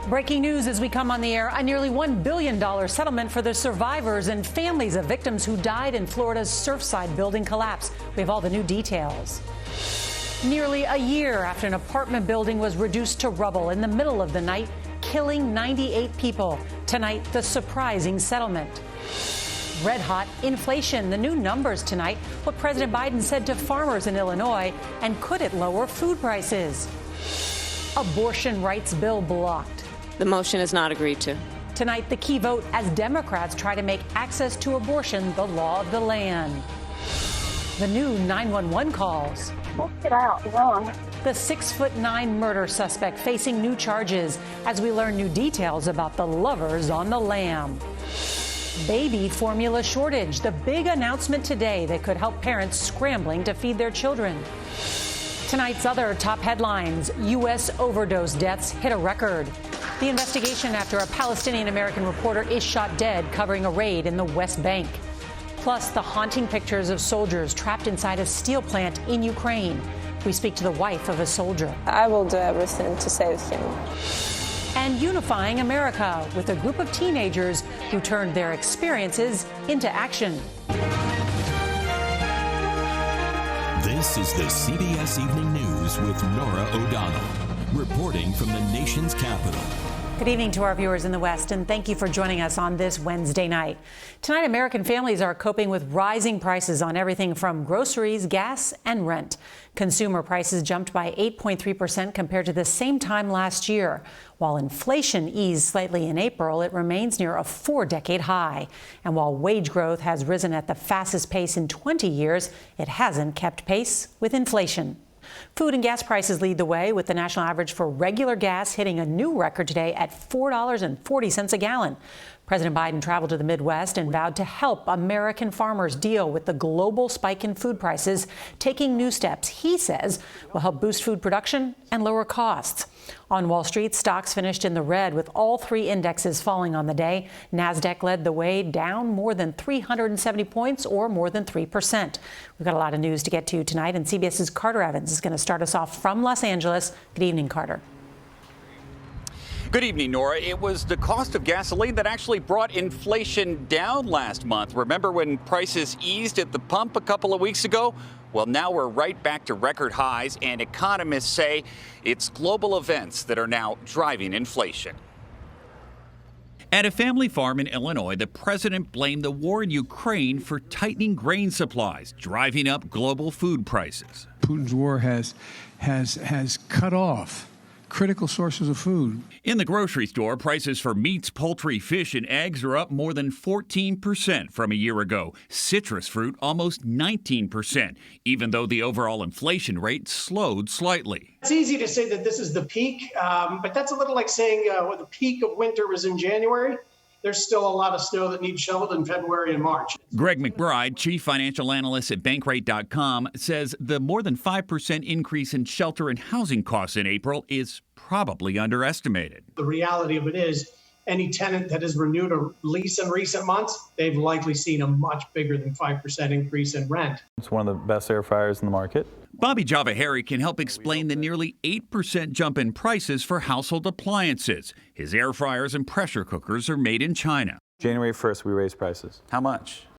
Breaking news as we come on the air, a nearly $1 billion settlement for the survivors and families of victims who died in Florida's Surfside building collapse. We have all the new details. Nearly a year after an apartment building was reduced to rubble in the middle of the night, killing 98 people. Tonight, the surprising settlement. Red hot inflation, the new numbers tonight, what President Biden said to farmers in Illinois, and could it lower food prices? Abortion rights bill blocked. The motion is not agreed to. Tonight, the key vote as Democrats try to make access to abortion the law of the land. The new 911 calls. Get out, wrong. The 6'9" murder suspect facing new charges as we learn new details about the lovers on the lam. Baby formula shortage, the big announcement today that could help parents scrambling to feed their children. Tonight's other top headlines, U.S. overdose deaths hit a record. The investigation after a Palestinian-American reporter is shot dead covering a raid in the West Bank. Plus, the haunting pictures of soldiers trapped inside a steel plant in Ukraine. We speak to the wife of a soldier. I will do everything to save him. And unifying America with a group of teenagers who turned their experiences into action. This is the CBS Evening News with Norah O'Donnell, reporting from the nation's capital. Good evening to our viewers in the West, and thank you for joining us on this Wednesday night. Tonight, American families are coping with rising prices on everything from groceries, gas, and rent. Consumer prices jumped by 8.3% compared to the same time last year. While inflation eased slightly in April, it remains near a 4-decade high. And while wage growth has risen at the fastest pace in 20 years, it hasn't kept pace with inflation. Food and gas prices lead the way, with the national average for regular gas hitting a new record today at $4.40 a gallon. President Biden traveled to the Midwest and vowed to help American farmers deal with the global spike in food prices, taking new steps he says will help boost food production and lower costs. On Wall Street, stocks finished in the red with all three indexes falling on the day. NASDAQ led the way, down more than 370 points, or more than 3%. We've got a lot of news to get to tonight, and CBS's Carter Evans is going to start us off from Los Angeles. Good evening, Carter. Good evening, Nora. It was the cost of gasoline that actually brought inflation down last month. Remember when prices eased at the pump a couple of weeks ago? Well, now we're right back to record highs, and economists say it's global events that are now driving inflation. At a family farm in Illinois, the president blamed the war in Ukraine for tightening grain supplies, driving up global food prices. Putin's war has cut off critical sources of food. In the grocery store, prices for meats, poultry, fish, and eggs are up more than 14% from a year ago. Citrus fruit almost 19%, even though the overall inflation rate slowed slightly. It's easy to say that this is the peak, but that's a little like saying the peak of winter was in January. There's still a lot of snow that needs shoveled in February and March. Greg McBride, chief financial analyst at Bankrate.com, says the more than 5% increase in shelter and housing costs in April is probably underestimated. The reality of it is any tenant that has renewed a lease in recent months, they've likely seen a much bigger than 5% increase in rent. It's one of the best air fryers in the market. Bobby Javahari can help explain the nearly 8% jump in prices for household appliances. His air fryers and pressure cookers are made in China. January 1st, we raised prices. How much?